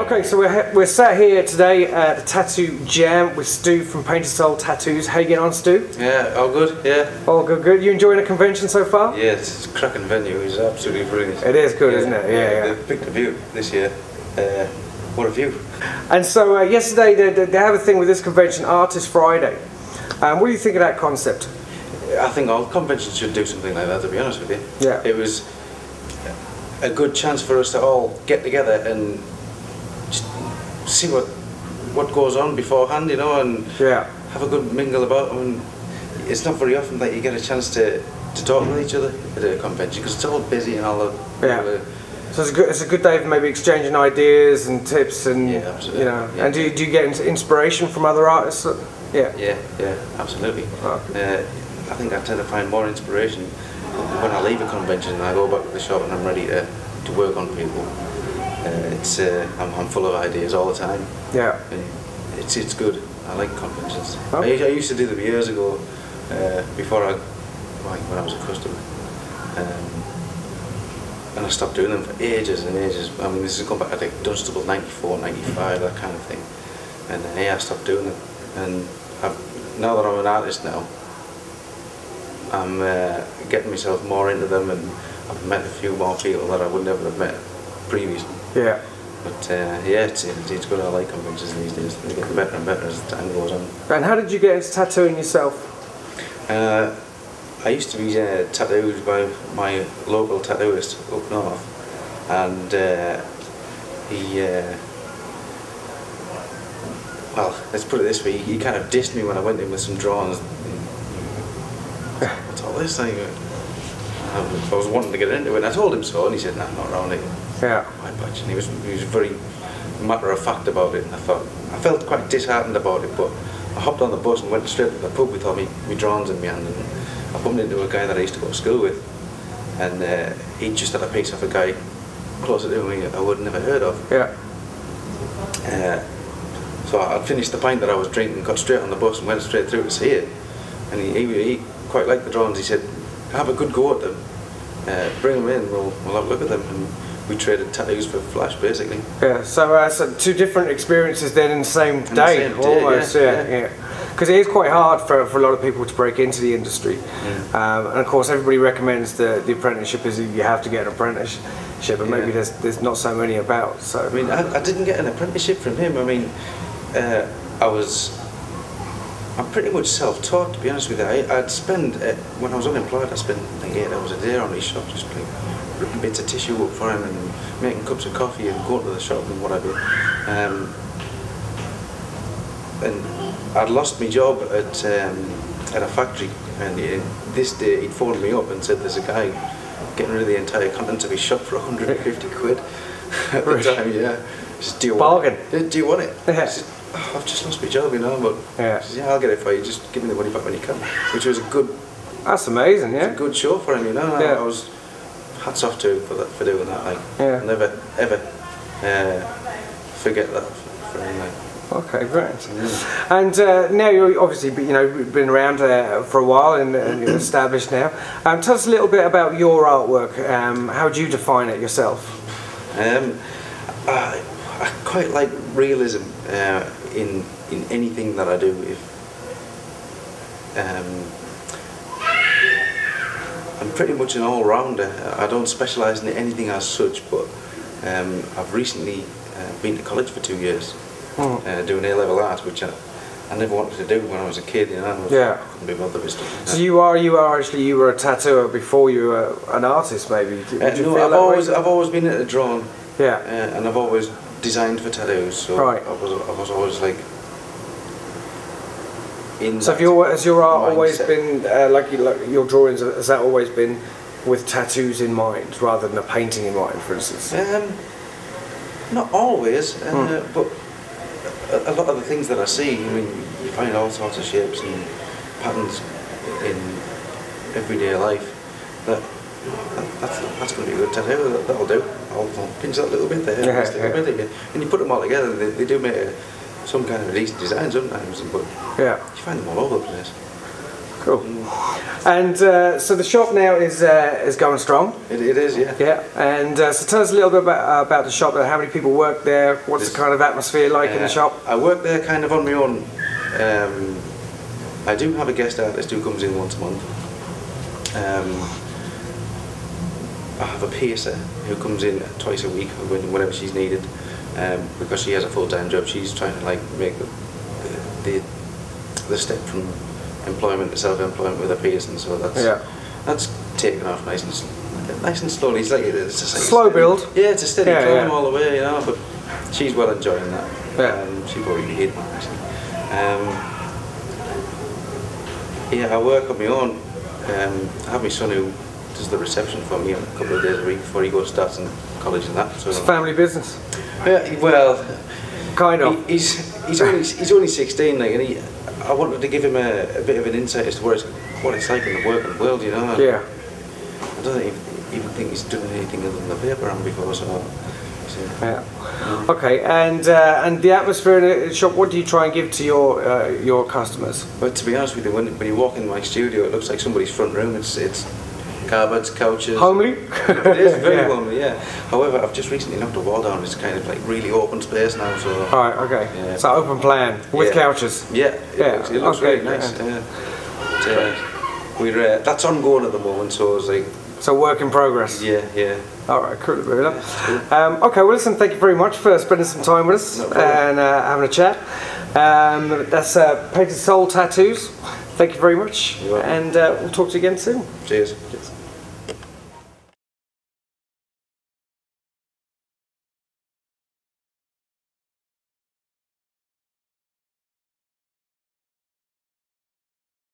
Okay, so we're sat here today at the Tattoo Jam with Stu from Painted Soul Tattoos. How you getting on, Stu? Yeah, all good, yeah. All good, good. You enjoying the convention so far? Yeah, it's a cracking venue. It's absolutely brilliant. It is good, isn't it? Yeah. They picked a view this year. What a view. And so yesterday they have a thing with this convention, Artist Friday. What do you think of that concept? I think all conventions should do something like that, to be honest with you. Yeah. It was a good chance for us to all get together and just see what goes on beforehand, you know, and have a good mingle about them. And it's not very often that you get a chance to talk with each other at a convention because it's all busy and all the So it's a good day for maybe exchanging ideas and tips and absolutely. You know. And do you get inspiration from other artists? Yeah, absolutely. Okay. I think I tend to find more inspiration when I leave a convention and I go back to the shop and I'm ready to work on people. I'm full of ideas all the time. Yeah. It's good. I like conventions. Okay. I used to do them years ago before when I was a customer. And I stopped doing them for ages and ages. I mean, this is going back to like Dunstable 94, 95, that kind of thing. And I stopped doing them. And now that I'm an artist now, I'm getting myself more into them, and I've met a few more people that I would never have met previously. Yeah. But it's good. I like conventions these days. They get better and better as time goes on. And how did you get into tattooing yourself? I used to be tattooed by my local tattooist up north, and well, let's put it this way, he kind of dissed me when I went in with some drawings. What's all this thing? I was wanting to get into it, and I told him so, and he said, "No, not around it." Yeah. My patch, and he was very matter of fact about it. And I felt quite disheartened about it, but I hopped on the bus and went straight to the pub with all my drawings in my hand, and I bumped into a guy that I used to go to school with, and he just had a piece of a guy closer to me I would never heard of. Yeah. So I finished the pint that I was drinking, got straight on the bus and went straight through to see it. And he quite liked the drawings. He said, "Have a good go at them. Bring them in. We'll have a look at them." And we traded tattoos for flash, basically. Yeah. So two different experiences then in the same day, almost. Yeah. Because it is quite hard for a lot of people to break into the industry. And of course, everybody recommends the apprenticeship is you have to get an apprenticeship, and maybe there's not so many about. So I mean, I didn't get an apprenticeship from him. I mean, I'm pretty much self-taught, to be honest with you. I'd spend, when I was unemployed, I'd spend like 8 hours a day on his shop, just like ripping bits of tissue up for him and making cups of coffee and going to the shop and whatever. And I'd lost my job at a factory, and this day he'd phoned me up and said there's a guy getting rid of the entire contents of his shop for 150 quid at the time, Just, "Do you want it?" "Do you want it?" I said, "Oh, I've just lost my job, you know, but she said, I'll get it for you, just give me the money back when you can." Which was a good... That's amazing, yeah. It was a good show for him, you know. I was hats off to him for doing that, like. I'll never, ever forget that for him, like. Okay, great. And now you're obviously, been around for a while and you're established now. Tell us a little bit about your artwork. How do you define it yourself? I quite like realism in anything that I do. I'm pretty much an all-rounder. I don't specialise in anything as such, but I've recently been to college for 2 years doing A-level art, which I never wanted to do when I was a kid. You know, I couldn't be bothered with stuff like that. So you were a tattooer before you were an artist, maybe? No, I've always been into drawing. Yeah. And I've always designed for tattoos, so I was always like in. So has your art always been like your drawings? Has that always been with tattoos in mind rather than a painting in mind, for instance? Not always, but a lot of the things that I see, I mean, you find all sorts of shapes and patterns in everyday life. That's going to be a good tattoo. That'll do. I'll pinch that little bit there, and you put them all together. They do make some kind of a decent design sometimes, but you find them all over the place. Cool. And so the shop now is going strong. It is, yeah. Yeah. And so tell us a little bit about the shop. How many people work there? What's the kind of atmosphere like in the shop? I work there kind of on my own. I do have a guest artist who comes in once a month. I have a piercer who comes in twice a week whenever she's needed, because she has a full-time job. She's trying to like make the step from employment to self-employment with a piercing, so that's taken off nice and slowly. It's like it's a slow build. Yeah, it's a steady climb all the way, you know. But she's well enjoying that. Yeah. She probably hated me actually. Yeah, I work on my own. I have my son who does the reception for me a couple of days a week before he starts in college and that. So it's a family business. Yeah, well, kind of. He's only 16, like, and I wanted to give him a bit of an insight as to what it's like in the working world, you know. Yeah. I don't even think he's done anything other than the paper round before, so. Yeah. Okay, and the atmosphere in the shop, what do you try and give to your customers? But to be honest with you, when you walk in my studio, it looks like somebody's front room. It's cupboards, couches. Homely? It is very homely, yeah. However, I've just recently knocked a wall down. It's kind of like really open space now, so. Alright, okay. Yeah. So open plan with couches. Yeah. It looks really nice. Yeah. That's ongoing at the moment, so it's like. So work in progress. Yeah. Alright, cool. Okay, well listen, thank you very much for spending some time with us and having a chat. That's Painted Soul Tattoos. Thank you very much, and we'll talk to you again soon. Cheers.